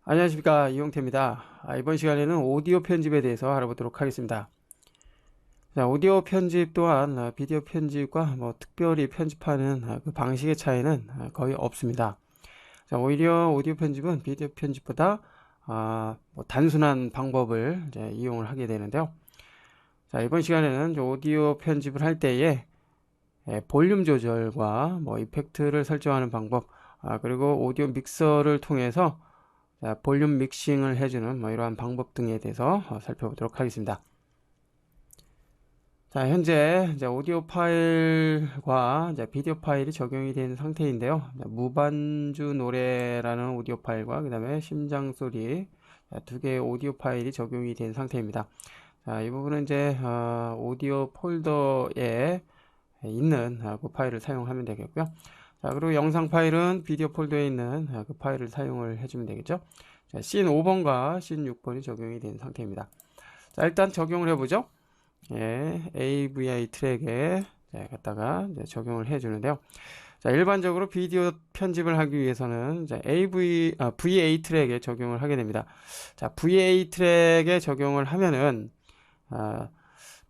안녕하십니까, 이용태입니다. 이번 시간에는 오디오 편집에 대해서 알아보도록 하겠습니다. 자, 오디오 편집 또한 비디오 편집과 특별히 편집하는 그 방식의 차이는 거의 없습니다. 자, 오히려 오디오 편집은 비디오 편집보다 단순한 방법을 이제 이용을 하게 되는데요. 자, 이번 시간에는 오디오 편집을 할 때에 볼륨 조절과 이펙트를 설정하는 방법, 그리고 오디오 믹서를 통해서 자, 볼륨 믹싱을 해주는 이러한 방법 등에 대해서 살펴보도록 하겠습니다. 자, 현재 이제 오디오 파일과 이제 비디오 파일이 적용이 된 상태인데요. 무반주 노래라는 오디오 파일과 그 다음에 심장 소리 두 개의 오디오 파일이 적용이 된 상태입니다. 자, 이 부분은 이제 오디오 폴더에 있는 그 파일을 사용하면 되겠고요. 자, 그리고 영상 파일은 비디오 폴더에 있는 그 파일을 사용을 해주면 되겠죠. 자, 씬 5번과 씬 6번이 적용이 된 상태입니다. 자, 일단 적용을 해보죠. 예, AVI 트랙에 갖다가 적용을 해주는데요. 자, 일반적으로 비디오 편집을 하기 위해서는 VA 트랙에 적용을 하게 됩니다. 자, VA 트랙에 적용을 하면은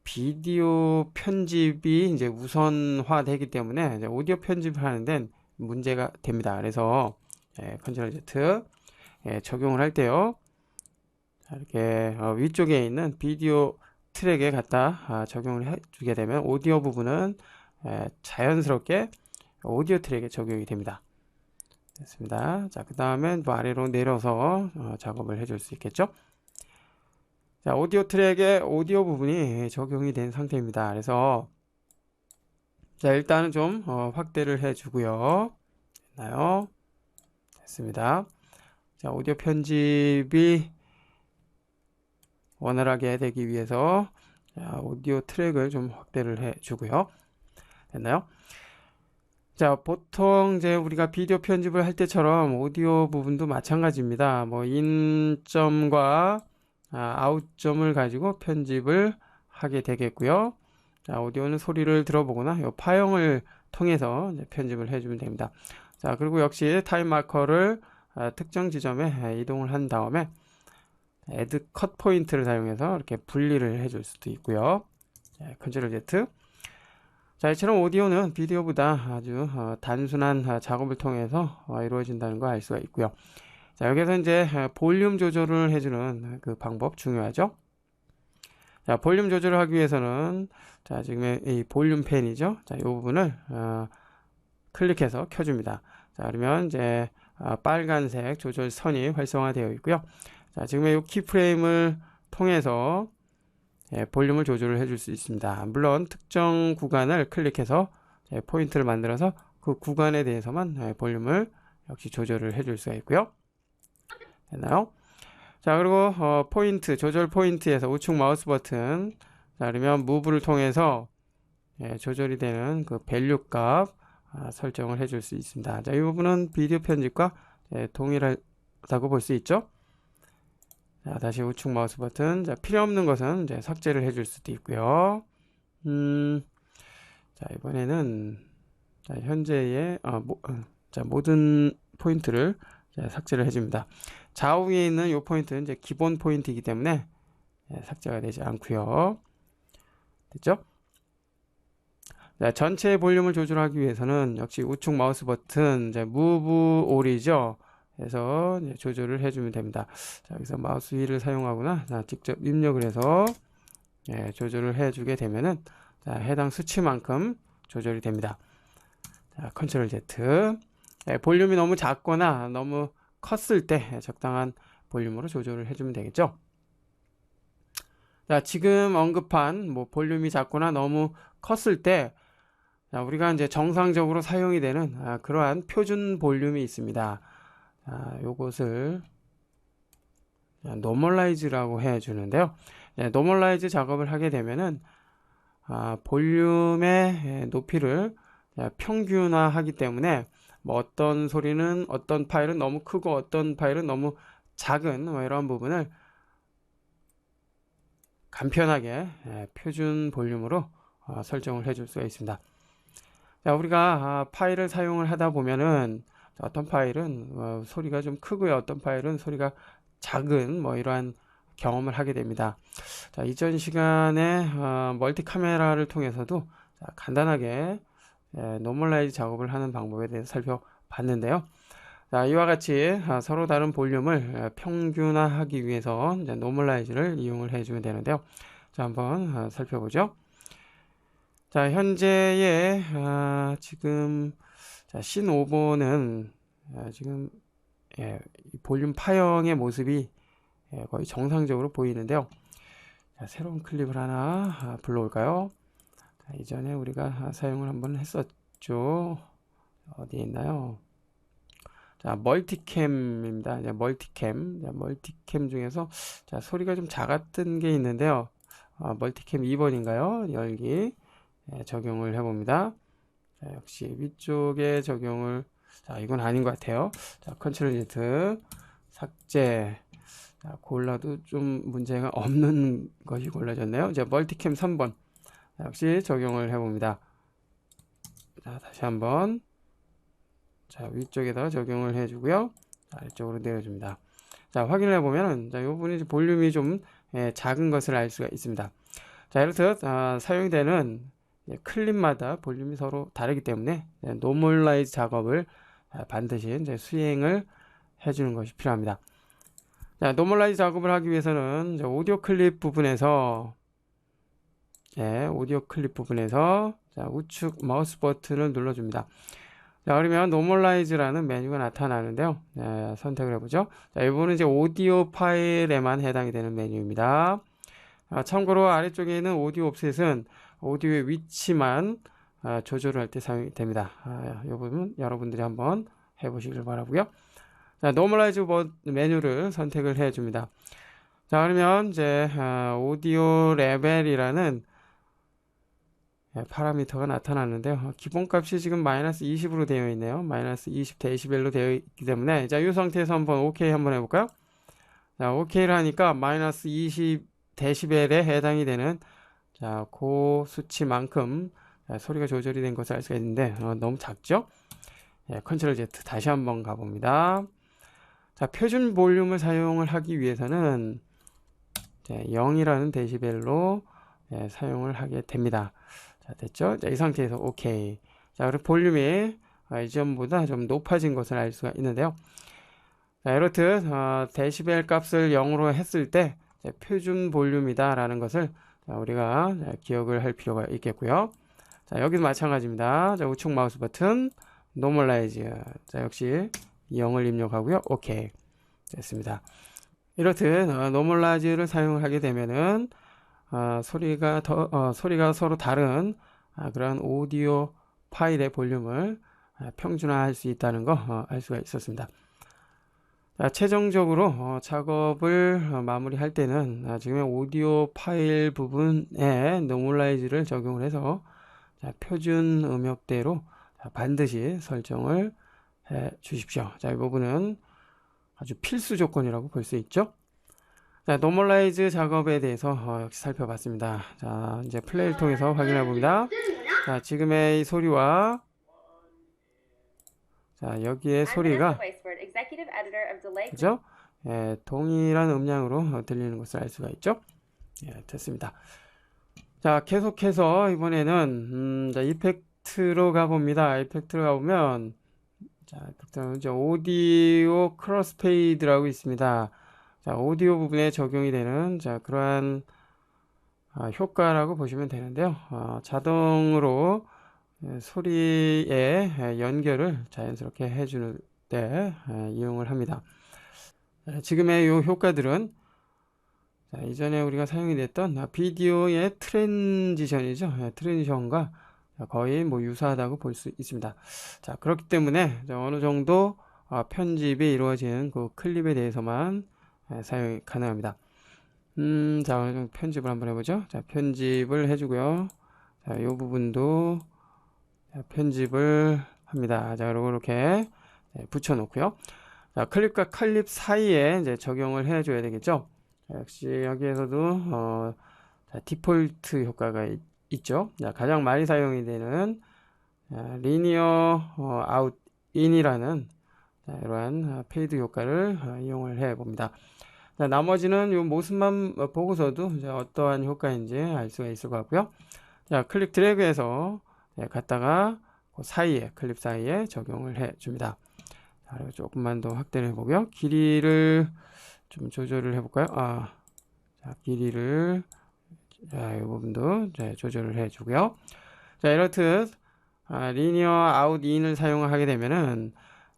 비디오 편집이 이제 우선화되기 때문에 이제 오디오 편집을 하는 데는 문제가 됩니다. 그래서 컨트롤 Z 적용을 할 때요. 이렇게 위쪽에 있는 비디오 트랙에 갖다 적용을 해주게 되면 오디오 부분은 자연스럽게 오디오 트랙에 적용이 됩니다. 됐습니다. 자, 그 다음에 아래로 내려서 작업을 해줄 수 있겠죠. 자, 오디오 트랙에 오디오 부분이 적용이 된 상태입니다. 그래서 자, 일단은 좀 확대를 해주고요. 됐나요? 됐습니다. 자, 오디오 편집이 원활하게 되기 위해서 자, 오디오 트랙을 좀 확대를 해주고요. 됐나요? 자, 보통 이제 우리가 비디오 편집을 할 때처럼 오디오 부분도 마찬가지입니다. 인점과 아웃점을 가지고 편집을 하게 되겠고요. 자, 오디오는 소리를 들어보거나 이 파형을 통해서 이제 편집을 해주면 됩니다. 자, 그리고 역시 타임 마커를 특정 지점에 이동을 한 다음에 애드 컷 포인트를 사용해서 이렇게 분리를 해줄 수도 있고요. 컨트롤 Z. 자, 이처럼 오디오는 비디오보다 아주 단순한 작업을 통해서 이루어진다는 거 알 수가 있고요. 자, 여기서 이제 볼륨 조절을 해주는 그 방법 중요하죠. 자, 볼륨 조절을 하기 위해서는 자, 지금 이 볼륨 펜이죠. 자, 이 부분을 클릭해서 켜줍니다. 자, 그러면 이제 빨간색 조절 선이 활성화되어 있고요. 자, 지금 이 키프레임을 통해서 볼륨을 조절을 해줄 수 있습니다. 물론 특정 구간을 클릭해서 포인트를 만들어서 그 구간에 대해서만 볼륨을 역시 조절을 해줄 수가 있고요. 됐나요? 자, 그리고 포인트 조절 포인트에서 우측 마우스 버튼 자, 그러면 무브를 통해서 조절이 되는 그 밸류 값 설정을 해줄 수 있습니다. 자, 이 부분은 비디오 편집과 동일하다고 볼 수 있죠. 자, 다시 우측 마우스 버튼. 자, 필요 없는 것은 이제 삭제를 해줄 수도 있고요. 자, 이번에는 자, 현재의 자, 모든 포인트를 삭제를 해줍니다. 좌우에 있는 이 포인트는 이제 기본 포인트이기 때문에 삭제가 되지 않고요. 됐죠? 자, 전체 볼륨을 조절하기 위해서는 역시 우측 마우스 버튼 이제 Move All이죠. 해서 조절을 해주면 됩니다. 자, 여기서 마우스 휠을 사용하거나 자, 직접 입력을 해서 조절을 해주게 되면은 자, 해당 수치만큼 조절이 됩니다. 자, 컨트롤 Z. 볼륨이 너무 작거나 너무 컸을 때 적당한 볼륨으로 조절을 해주면 되겠죠. 자, 지금 언급한 볼륨이 작거나 너무 컸을 때 자, 우리가 이제 정상적으로 사용이 되는 그러한 표준 볼륨이 있습니다. 자, 요것을 노멀라이즈라고 해주는데요. 노멀라이즈 작업을 하게 되면은 볼륨의 높이를 평균화하기 때문에 어떤 소리는 어떤 파일은 너무 크고 어떤 파일은 너무 작은 이런 부분을 간편하게 표준 볼륨으로 설정을 해줄 수가 있습니다. 자, 우리가 파일을 사용을 하다 보면은 어떤 파일은 소리가 좀 크고요. 어떤 파일은 소리가 작은 뭐 이러한 경험을 하게 됩니다. 자, 이전 시간에 멀티 카메라를 통해서도 간단하게 노멀라이즈 작업을 하는 방법에 대해서 살펴봤는데요. 자, 이와 같이 서로 다른 볼륨을 평균화하기 위해서 이제 노멀라이즈를 이용을 해주면 되는데요. 자, 한번 살펴보죠. 자, 현재의 지금 신 5번은 지금 이 볼륨 파형의 모습이 거의 정상적으로 보이는데요. 자, 새로운 클립을 하나 불러올까요? 자, 이전에 우리가 사용을 한번 했었죠. 어디에 있나요? 자, 멀티캠입니다. 자, 멀티캠 중에서 자, 소리가 좀 작았던 게 있는데요. 멀티캠 2번인가요? 열기 적용을 해봅니다. 자, 역시 위쪽에 적용을, 자, 이건 아닌 것 같아요. 자, 컨트롤 Z 삭제. 자, 골라도 좀 문제가 없는 것이 골라졌네요. 이제 멀티캠 3번 역시 적용을 해봅니다. 자, 다시 한번, 자, 위쪽에다 적용을 해주고요. 자, 아래쪽으로 내려줍니다. 자, 확인을 해보면은, 자, 이 부분이 볼륨이 좀 작은 것을 알 수가 있습니다. 자, 이렇듯 사용이 되는 클립마다 볼륨이 서로 다르기 때문에 노멀라이즈 작업을 반드시 이제 수행을 해주는 것이 필요합니다. 자, 노멀라이즈 작업을 하기 위해서는 오디오 클립 부분에서 자, 우측 마우스 버튼을 눌러줍니다. 자, 그러면 노멀라이즈라는 메뉴가 나타나는데요. 선택을 해보죠. 자, 이 부분은 이제 오디오 파일에만 해당이 되는 메뉴입니다. 참고로 아래쪽에 있는 오디오 옵셋은 오디오의 위치만 조절을 할 때 사용이 됩니다. 이 부분 여러분들이 한번 해보시길 바라고요. 자, 노멀라이즈 메뉴를 선택을 해줍니다. 자, 그러면 이제 오디오 레벨이라는 파라미터가 나타났는데요. 기본값이 지금 마이너스 20으로 되어 있네요. 마이너스 20 데시벨로 되어 있기 때문에, 자, 이 상태에서 한번 OK 한번 해볼까요? 자, OK를 하니까 마이너스 20 데시벨에 해당이 되는, 자, 그 수치만큼 소리가 조절이 된 것을 알 수가 있는데, 너무 작죠? 컨트롤 Z 다시 한번 가봅니다. 자, 표준 볼륨을 사용을 하기 위해서는 0이라는 데시벨로 사용을 하게 됩니다. 자, 됐죠? 자, 이 상태에서 OK. 자, 그리고 볼륨이 이전보다 좀 높아진 것을 알 수가 있는데요. 자, 이렇듯 데시벨 값을 0으로 했을 때 표준 볼륨이다 라는 것을 우리가 기억을 할 필요가 있겠고요. 자, 여기도 마찬가지입니다. 자, 우측 마우스 버튼 노멀라이즈. 자, 역시 0을 입력하고요. OK. 됐습니다. 이렇듯 노멀라이즈를 사용을 하게 되면은 소리가 서로 다른 그런 오디오 파일의 볼륨을 평준화할 수 있다는 거 알 수가 있었습니다. 자, 최종적으로 작업을 마무리할 때는 지금의 오디오 파일 부분에 노멀라이즈를 적용을 해서 표준 음역대로 반드시 설정을 해 주십시오. 자, 이 부분은 아주 필수 조건이라고 볼 수 있죠. 자, 노멀라이즈 작업에 대해서 역시 살펴봤습니다. 자, 이제 플레이를 통해서 확인해 봅니다. 자, 지금의 이 소리와 자, 여기에 소리가 그죠? 동일한 음량으로 들리는 것을 알 수가 있죠. 됐습니다. 자, 계속해서 이번에는 자, 이펙트로 가봅니다. 이펙트로 가보면 자, 이제 오디오 크로스페이드라고 있습니다. 자, 오디오 부분에 적용이 되는 자, 그러한 효과라고 보시면 되는데요. 자동으로 소리의 연결을 자연스럽게 해주는 때 이용을 합니다. 지금의 이 효과들은 자, 이전에 우리가 사용이 됐던 비디오의 트랜지션이죠. 트랜지션과 거의 뭐 유사하다고 볼 수 있습니다. 자, 그렇기 때문에 어느 정도 편집이 이루어지는 그 클립에 대해서만 사용이 가능합니다. 자, 편집을 한번 해보죠. 자, 편집을 해주고요. 자, 이 부분도 편집을 합니다. 자, 그리고 이렇게 붙여놓고요. 자, 클립과 클립 사이에 이제 적용을 해줘야 되겠죠. 자, 역시 여기에서도 자, 디폴트 효과가 있죠. 자, 가장 많이 사용이 되는 리니어 아웃 인이라는 자, 이러한 페이드 효과를 이용을 해 봅니다. 자, 나머지는 이 모습만 보고서도 이제 어떠한 효과인지 알 수가 있을 것 같고요. 자, 클릭 드래그해서 갖다가 그 사이에, 클립 사이에 적용을 해 줍니다. 자, 그리고 조금만 더 확대를 해보고요. 길이를 좀 조절을 해볼까요? 자, 길이를, 자, 이 부분도 조절을 해주고요. 자, 이렇듯, 리니어 아웃 인을 사용하게 되면은,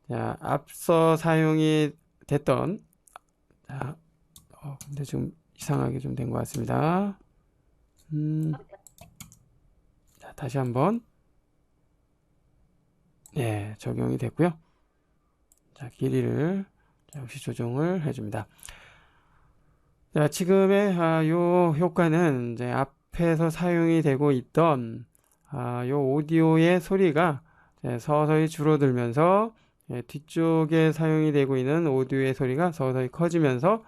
자, 앞서 사용이 됐던, 자, 근데 좀 이상하게 좀 된 것 같습니다. 자, 다시 한번, 적용이 됐고요. 자, 길이를 역시 조정을 해줍니다. 자, 지금의 요 효과는 이제 앞에서 사용이 되고 있던 요 오디오의 소리가 서서히 줄어들면서 뒤쪽에 사용이 되고 있는 오디오의 소리가 서서히 커지면서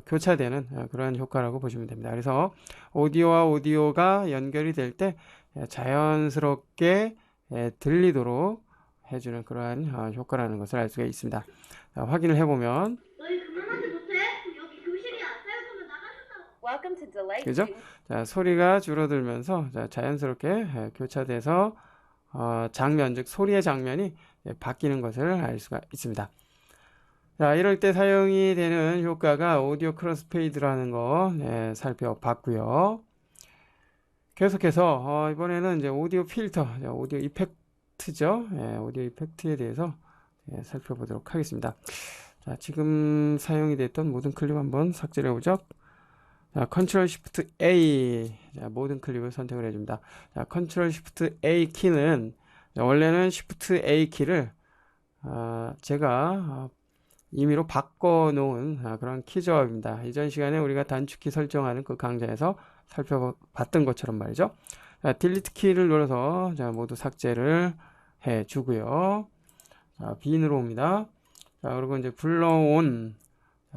교차되는 그런 효과라고 보시면 됩니다. 그래서 오디오와 오디오가 연결이 될 때 자연스럽게 들리도록 해주는 그러한 효과라는 것을 알 수가 있습니다. 자, 확인을 해보면 너희 그만하지 못해? 여기 교실이야. 사용하면 나가준다고. Welcome to Delay 그죠? Student. 자, 소리가 줄어들면서 자연스럽게 교차돼서 장면, 즉 소리의 장면이 바뀌는 것을 알 수가 있습니다. 자, 이럴 때 사용이 되는 효과가 오디오 크로스페이드라는 거 살펴봤고요. 계속해서 이번에는 이제 오디오 필터, 오디오 이펙트죠. 오디오 이펙트에 대해서 살펴보도록 하겠습니다. 자, 지금 사용이 됐던 모든 클립 한번 삭제를 해보죠. 자, 컨트롤 시프트 A. 자, 모든 클립을 선택을 해줍니다. 자, 컨트롤 시프트 A 키는 원래는 시프트 A 키를 제가 임의로 바꿔놓은 그런 키 조합입니다. 이전 시간에 우리가 단축키 설정하는 그 강좌에서 살펴봤던 것처럼 말이죠. 자, 딜리트 키를 눌러서 자, 모두 삭제를 해주고요. 자, 빈으로 옵니다. 자, 그리고 이제 불러온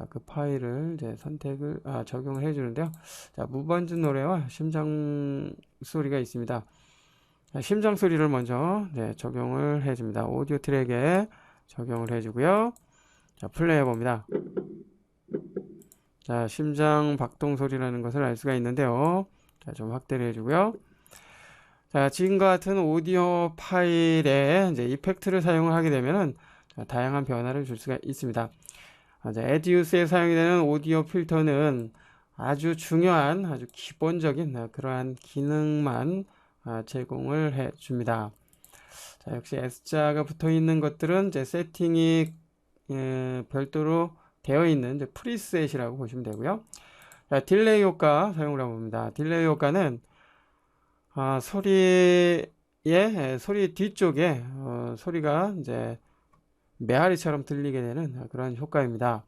그 파일을 이제 선택을 적용을 해주는데요. 자, 무반주 노래와 심장 소리가 있습니다. 자, 심장 소리를 먼저 적용을 해줍니다. 오디오 트랙에 적용을 해주고요. 자, 플레이 해봅니다. 자, 심장 박동 소리라는 것을 알 수가 있는데요. 자, 좀 확대를 해주고요. 자, 지금과 같은 오디오 파일에 이제 이펙트를 사용을 하게 되면은 다양한 변화를 줄 수가 있습니다. 에듀스에 사용이 되는 오디오 필터는 아주 중요한, 아주 기본적인 그러한 기능만 제공을 해 줍니다. 자, 역시 S자가 붙어 있는 것들은 이제 세팅이 별도로 되어 있는 이제 프리셋이라고 보시면 되고요. 자, 딜레이 효과 사용을 해봅니다. 딜레이 효과는 소리 뒤쪽에 소리가 이제 메아리처럼 들리게 되는 그런 효과입니다.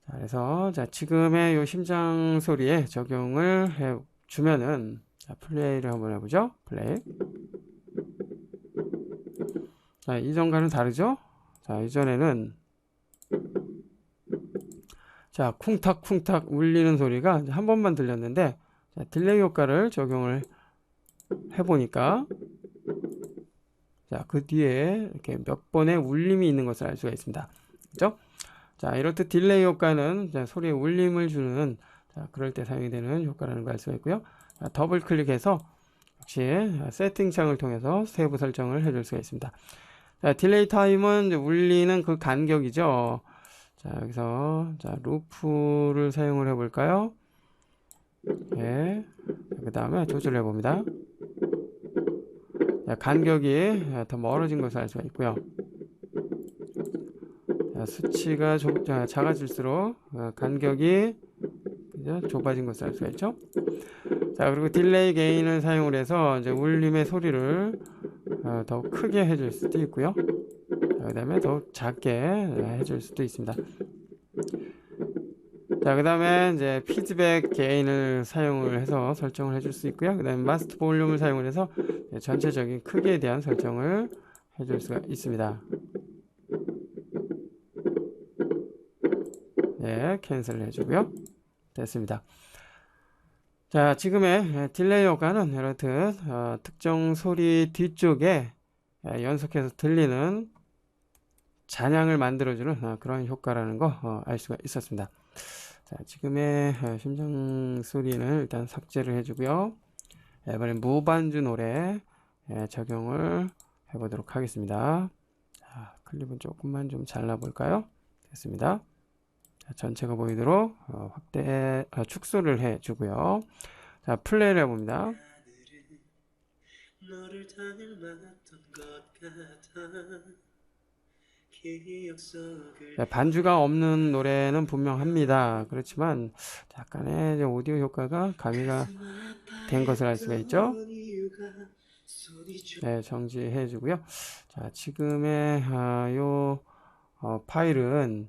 자, 그래서 지금의 요 심장 소리에 적용을 해 주면은 플레이를 한번 해보죠. 플레이. 자, 이전과는 다르죠? 자, 이전에는 쿵탁쿵탁 울리는 소리가 한 번만 들렸는데 딜레이 효과를 적용을 해보니까 그 뒤에 이렇게 몇 번의 울림이 있는 것을 알 수가 있습니다. 그죠? 자, 이렇듯 딜레이 효과는 소리에 울림을 주는 그럴 때 사용이 되는 효과라는 걸 알 수가 있고요. 더블 클릭해서 역시 세팅창을 통해서 세부 설정을 해줄 수가 있습니다. 자, 딜레이 타임은 울리는 그 간격이죠. 자, 여기서 루프를 사용을 해볼까요? 그 다음에 조절을 해봅니다. 간격이 더 멀어진 것을 알 수가 있고요. 수치가 작아질수록 간격이 좁아진 것을 알 수가 있죠. 자, 그리고 딜레이 게인을 사용을 해서 이제 울림의 소리를 더 크게 해줄 수도 있고요. 그 다음에 더 작게 해줄 수도 있습니다. 자, 그 다음에 이제 피드백 게인을 사용을 해서 설정을 해줄 수 있고요. 그 다음에 마스터 볼륨을 사용을 해서 전체적인 크기에 대한 설정을 해줄 수가 있습니다. 캔슬을 해주고요. 됐습니다. 자, 지금의 딜레이 효과는 이렇듯 특정 소리 뒤쪽에 연속해서 들리는 잔향을 만들어주는 그런 효과라는 거 알 수가 있었습니다. 자, 지금의 심장 소리는 일단 삭제를 해주고요. 이번엔 무반주 노래 적용을 해보도록 하겠습니다. 자, 클립은 조금만 좀 잘라볼까요? 됐습니다. 자, 전체가 보이도록 축소를 해주고요. 자, 플레이를 해봅니다. 자, 반주가 없는 노래는 분명합니다. 그렇지만 약간의 오디오 효과가 가미가 된 것을 알 수가 있죠. 네, 정지해 주고요. 자, 지금의 요 파일은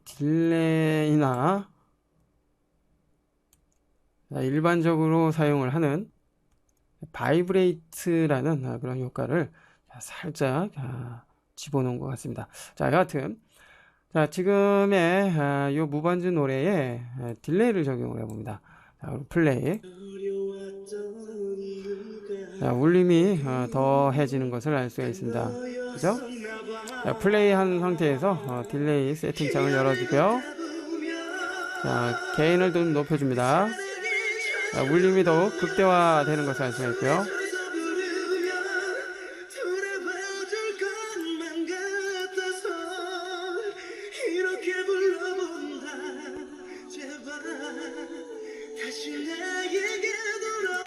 딜레이나 일반적으로 사용을 하는 바이브레이트라는 그런 효과를 살짝 집어넣은 것 같습니다. 자, 여하튼 자, 지금의 요 무반주 노래에 딜레이를 적용을 해봅니다. 자, 그럼 플레이. 자, 울림이 더해지는 것을 알 수가 있습니다. 그죠? 자, 플레이 한 상태에서 딜레이 세팅창을 열어주고요. 자, 게인을 좀 높여줍니다. 자, 울림이 더욱 극대화되는 것을 알 수가 있고요.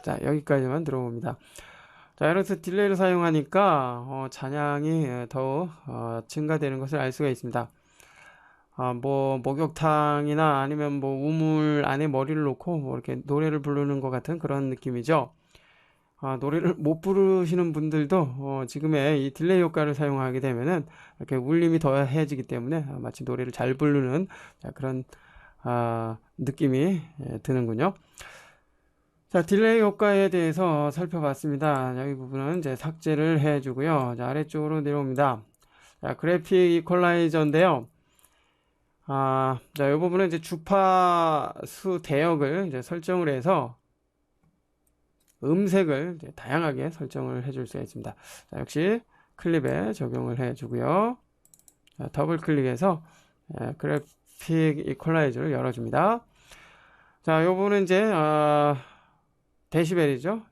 자, 여기까지만 들어봅니다. 자, 이렇게 딜레이를 사용하니까 잔향이 더욱 증가되는 것을 알 수가 있습니다. 뭐 목욕탕이나 아니면 뭐 우물 안에 머리를 놓고 뭐 이렇게 노래를 부르는 것 같은 그런 느낌이죠. 노래를 못 부르시는 분들도 지금의 이 딜레이 효과를 사용하게 되면은 이렇게 울림이 더해지기 때문에 마치 노래를 잘 부르는 그런 느낌이 드는군요. 자, 딜레이 효과에 대해서 살펴봤습니다. 여기 부분은 이제 삭제를 해주고요. 자, 아래쪽으로 내려옵니다. 자, 그래픽 이퀄라이저인데요. 자, 이 부분은 이제 주파수 대역을 이제 설정을 해서 음색을 이제 다양하게 설정을 해줄 수가 있습니다. 자, 역시 클립에 적용을 해주고요. 자, 더블 클릭해서 그래픽 이퀄라이저를 열어줍니다. 자, 이 부분은 이제 데시벨이죠.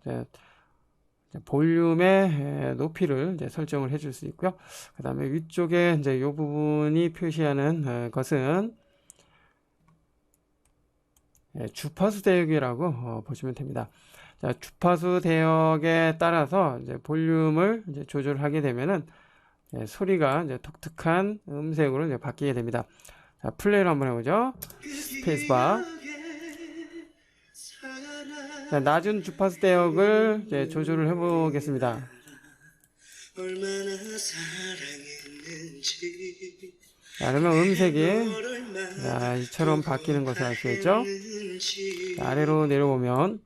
볼륨의 높이를 이제 설정을 해줄 수 있고요. 그 다음에 위쪽에 이제 이 부분이 표시하는 것은 주파수 대역이라고 보시면 됩니다. 자, 주파수 대역에 따라서 이제 볼륨을 이제 조절하게 되면은 소리가 이제 독특한 음색으로 이제 바뀌게 됩니다. 자, 플레이를 한번 해보죠. 스페이스바. 자, 낮은 주파수 대역을 이제 조절을 해보겠습니다. 자, 그러면 음색이 이처럼 바뀌는 것을 알 수 있죠. 자, 아래로 내려보면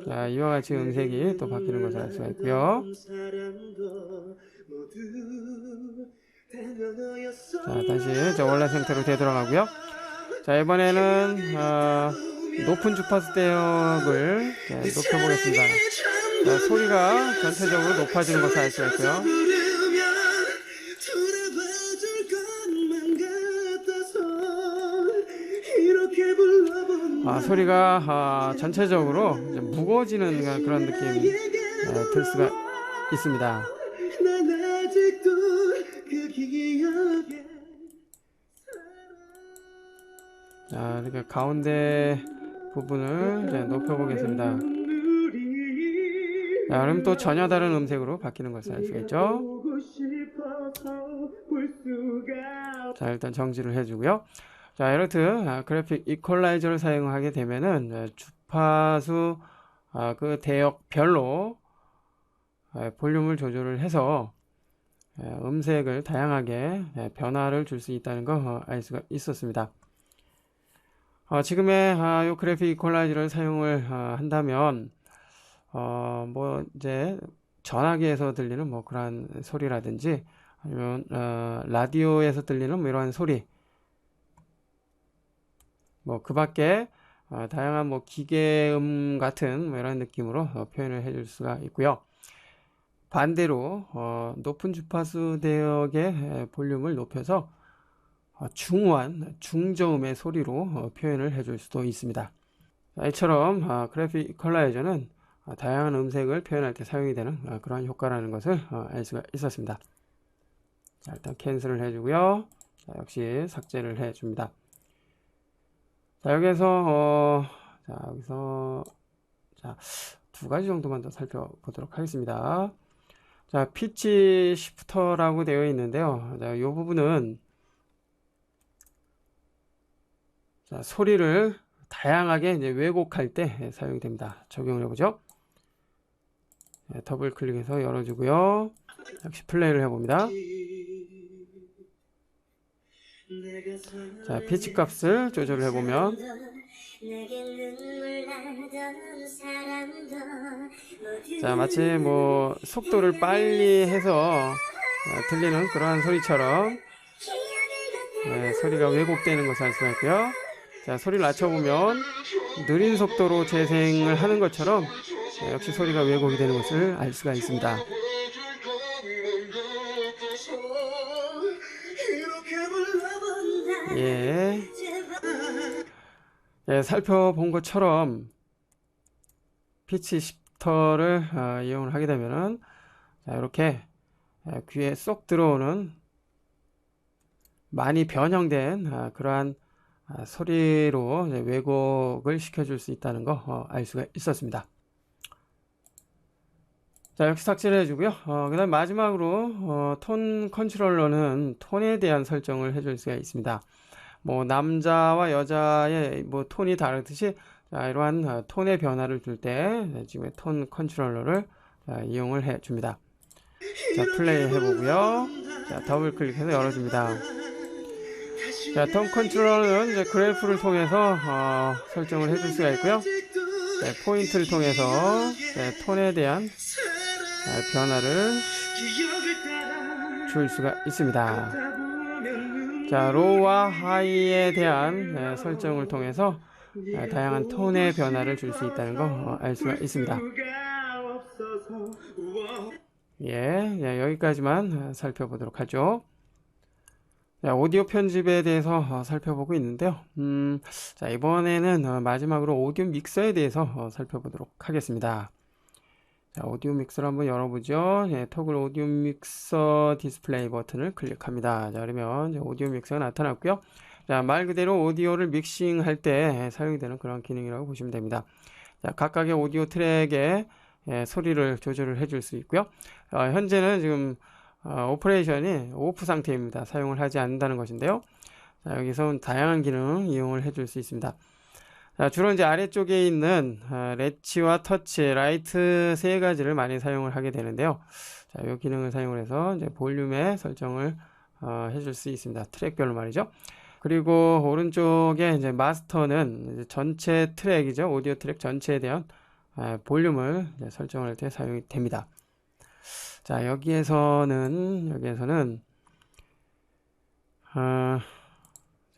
자, 이와 같이 음색이 또 바뀌는 것을 알 수가 있고요. 자, 다시 원래 상태로 되돌아가고요. 자, 이번에는 높은 주파수 대역을 높여보겠습니다. 자, 소리가 전체적으로 높아지는 것을 알 수가 있고요. 소리가 전체적으로 무거워지는 그런 느낌이 들 수가 있습니다. 자, 이렇게 가운데 부분을 이제 높여보겠습니다. 자, 그럼 또 전혀 다른 음색으로 바뀌는 것을 알 수가 있죠. 자, 일단 정지를 해주고요. 자, 이렇듯 그래픽 이퀄라이저를 사용하게 되면은 주파수 그 대역별로 볼륨을 조절을 해서 음색을 다양하게 변화를 줄 수 있다는 거 알 수가 있었습니다. 지금의 요 그래픽 이퀄라이저를 사용을 한다면 뭐 이제 전화기에서 들리는 뭐 그러한 소리라든지 아니면 라디오에서 들리는 뭐 이러한 소리 뭐 그 밖에 다양한 뭐 기계음 같은 뭐 이런 느낌으로 표현을 해줄 수가 있고요. 반대로 높은 주파수 대역의 볼륨을 높여서 중후한 중저음의 소리로 표현을 해줄 수도 있습니다. 이처럼 그래픽 이퀄라이저는 다양한 음색을 표현할 때 사용이 되는 그러한 효과라는 것을 알 수가 있었습니다. 자, 일단 캔슬을 해주고요. 자, 역시 삭제를 해줍니다. 자, 여기서 자, 두 가지 정도만 더 살펴보도록 하겠습니다. 자, 피치 시프터라고 되어 있는데요. 자, 이 부분은 자, 소리를 다양하게 이제 왜곡할 때 사용이 됩니다. 적용을 해보죠. 네, 더블 클릭해서 열어주고요. 역시 플레이를 해봅니다. 자, 피치 값을 조절을 해보면 자, 마치 뭐 속도를 빨리 해서 들리는 그러한 소리처럼 소리가 왜곡되는 것을 알 수가 있고요. 자, 소리를 낮춰보면 느린 속도로 재생을 하는 것처럼 역시 소리가 왜곡이 되는 것을 알 수가 있습니다. 예. 살펴본 것처럼 피치 시프터를 이용을 하게 되면은 자, 이렇게 귀에 쏙 들어오는 많이 변형된 그러한 소리로 왜곡을 시켜줄 수 있다는 거 알 수가 있었습니다. 자, 역시 삭제를 해주고요. 그 다음 마지막으로 톤 컨트롤러는 톤에 대한 설정을 해줄 수가 있습니다. 뭐 남자와 여자의 뭐 톤이 다르듯이 자, 이러한 톤의 변화를 줄 때 지금 톤 컨트롤러를 이용을 해 줍니다. 자, 플레이 해보고요. 자, 더블 클릭해서 열어줍니다. 자, 톤 컨트롤러는 이제 그래프를 통해서 설정을 해줄 수가 있고요. 네, 포인트를 통해서 톤에 대한 변화를 줄 수가 있습니다. 자, 로우와 하이에 대한 설정을 통해서 다양한 톤의 변화를 줄 수 있다는 거 알 수가 있습니다. 예, 여기까지만 살펴보도록 하죠. 자, 오디오 편집에 대해서 살펴보고 있는데요. 자, 이번에는 마지막으로 오디오 믹서에 대해서 살펴보도록 하겠습니다. 자, 오디오 믹서를 한번 열어보죠. 예, 토글 오디오 믹서 디스플레이 버튼을 클릭합니다. 자, 그러면 이제 오디오 믹서가 나타났고요. 자, 말 그대로 오디오를 믹싱할 때 사용이 되는 그런 기능이라고 보시면 됩니다. 자, 각각의 오디오 트랙에 소리를 조절을 해줄 수 있고요. 현재는 지금 오퍼레이션이 오프 상태입니다. 사용을 하지 않는다는 것인데요. 자, 여기서 다양한 기능 이용을 해줄 수 있습니다. 자, 주로 이제 아래쪽에 있는 렛치와 터치, 라이트 세 가지를 많이 사용을 하게 되는데요. 자, 이 기능을 사용을 해서 이제 볼륨의 설정을 해줄 수 있습니다. 트랙별로 말이죠. 그리고 오른쪽에 이제 마스터는 이제 전체 트랙이죠. 오디오 트랙 전체에 대한 볼륨을 설정할 때 사용이 됩니다. 자, 여기에서는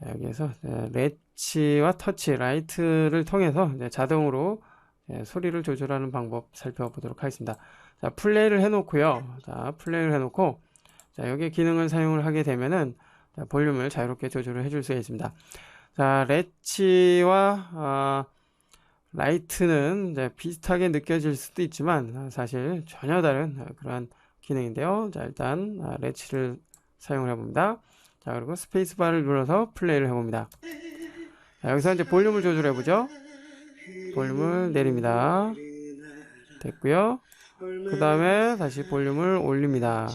여기에서 렛치와 터치, 라이트를 통해서 자동으로 소리를 조절하는 방법 살펴보도록 하겠습니다. 자, 플레이를 해놓고요. 자, 플레이를 해놓고 자, 여기 기능을 사용을 하게 되면은 자, 볼륨을 자유롭게 조절을 해줄 수가 있습니다. 자, 렛치와 라이트는 이제 비슷하게 느껴질 수도 있지만 사실 전혀 다른 그러한 기능인데요. 자, 일단 렛치를 사용을 해봅니다. 자, 그리고 스페이스바를 눌러서 플레이를 해봅니다. 자, 여기서 이제 볼륨을 조절해 보죠. 볼륨을 내립니다. 됐고요. 그 다음에 다시 볼륨을 올립니다.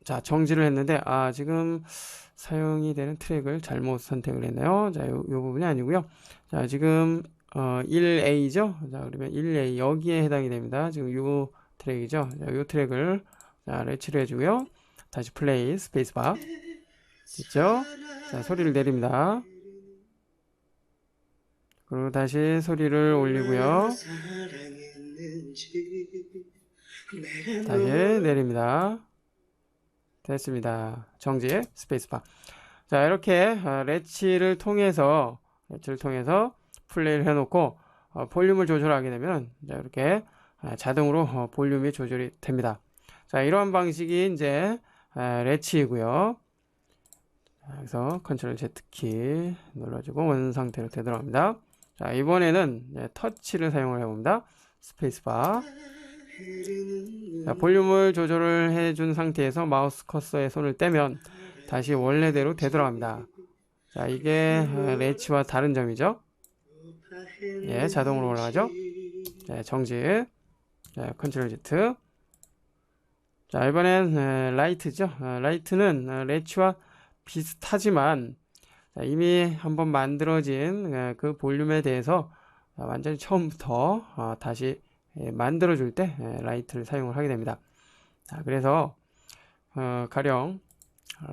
자, 정지를 했는데 지금 사용이 되는 트랙을 잘못 선택을 했네요. 자, 요 부분이 아니고요. 자, 지금 1A죠. 자, 그러면 1A 여기에 해당이 됩니다. 지금 요 트랙이죠. 자, 요 트랙을 자, 렛치를 해주고요. 다시 플레이 스페이스바 됐죠? 자, 소리를 내립니다. 그리고 다시 소리를 올리고요. 다시 내립니다. 됐습니다. 정지 스페이스바. 자, 이렇게 렛치를 통해서 플레이를 해놓고 볼륨을 조절하게 되면 이렇게 자동으로 볼륨이 조절이 됩니다. 자, 이러한 방식이 이제 레치이고요. 그래서 컨트롤 Z키 눌러주고 원 상태로 되돌아갑니다. 자, 이번에는 터치를 사용을 해봅니다. 스페이스바. 자, 볼륨을 조절을 해준 상태에서 마우스 커서에 손을 떼면 다시 원래대로 되돌아갑니다. 자, 이게 레치와 다른 점이죠. 예, 자동으로 올라가죠. 네, 정지. 자, 컨트롤 Z. 자, 이번엔 라이트죠. 라이트는 레치와 비슷하지만 이미 한번 만들어진 그 볼륨에 대해서 완전히 처음부터 다시 만들어 줄 때 라이트를 사용을 하게 됩니다. 자, 그래서 가령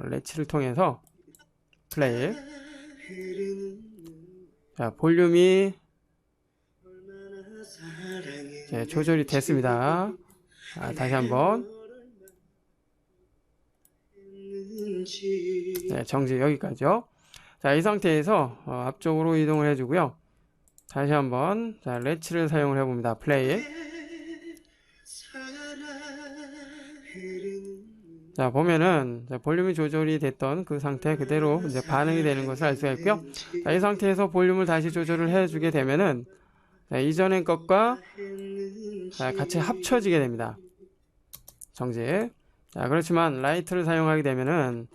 레치를 통해서 플레이. 자, 볼륨이 조절이 됐습니다. 자, 다시 한번 정지 여기까지요. 자, 이 상태에서 앞쪽으로 이동을 해주고요. 다시 한번 레치를 사용을 해봅니다. 플레이. 자, 보면은 볼륨이 조절이 됐던 그 상태 그대로 이제 반응이 되는 것을 알 수가 있고요. 자, 이 상태에서 볼륨을 다시 조절을 해주게 되면은 이전의 것과 같이 합쳐지게 됩니다. 정지. 자, 그렇지만 라이트를 사용하게 되면은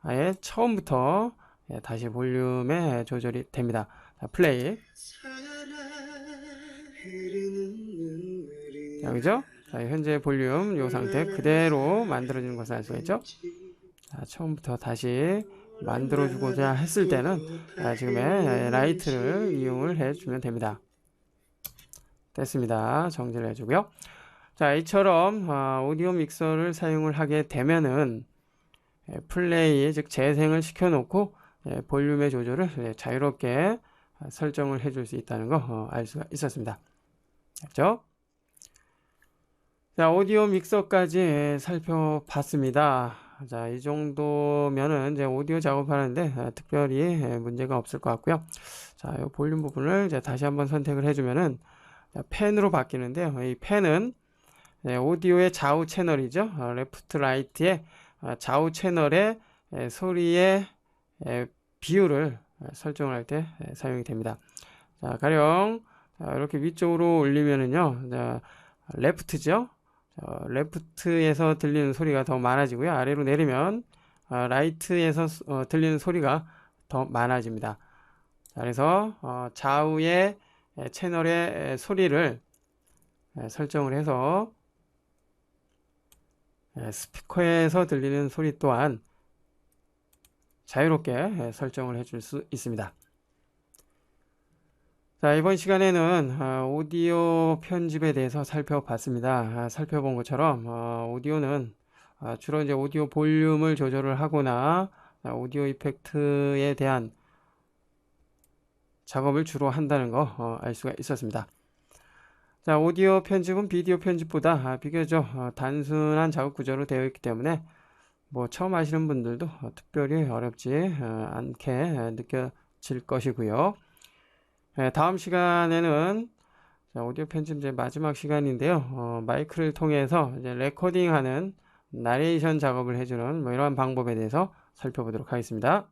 아예 처음부터 다시 볼륨의 조절이 됩니다. 자, 플레이. 자, 그죠? 자, 현재 볼륨 이 상태 그대로 만들어지는 것을 알 수가 있죠. 자, 처음부터 다시 만들어주고자 했을 때는 지금의 라이트를 이용을 해주면 됩니다. 됐습니다. 정지를 해주고요. 자, 이처럼 오디오 믹서를 사용을 하게 되면은 플레이, 즉 재생을 시켜놓고 볼륨의 조절을 자유롭게 설정을 해줄 수 있다는 거 알 수가 있었습니다. 됐죠? 자, 오디오 믹서까지 살펴봤습니다. 자, 이 정도면은 이제 오디오 작업하는데 특별히 문제가 없을 것 같고요. 자, 이 볼륨 부분을 이제 다시 한번 선택을 해주면은 펜으로 바뀌는데요. 이 펜은 오디오의 좌우 채널이죠. 레프트 라이트의 좌우 채널의 소리의 비율을 설정할 때 사용이 됩니다. 자, 가령 이렇게 위쪽으로 올리면은요, 레프트죠. 레프트에서 들리는 소리가 더 많아지고요. 아래로 내리면 라이트에서 들리는 소리가 더 많아집니다. 자, 그래서 좌우의 채널의 소리를 설정을 해서 스피커에서 들리는 소리 또한 자유롭게 설정을 해줄 수 있습니다. 자, 이번 시간에는 오디오 편집에 대해서 살펴봤습니다. 살펴본 것처럼 오디오는 주로 이제 오디오 볼륨을 조절을 하거나 오디오 이펙트에 대한 작업을 주로 한다는 거 알 수가 있었습니다. 자, 오디오 편집은 비디오 편집보다 비교적 단순한 작업 구조로 되어 있기 때문에 뭐 처음 하시는 분들도 특별히 어렵지 않게 느껴질 것이고요. 다음 시간에는 오디오 편집 이제 마지막 시간인데요. 마이크를 통해서 이제 레코딩하는 나레이션 작업을 해주는 뭐 이러한 방법에 대해서 살펴보도록 하겠습니다.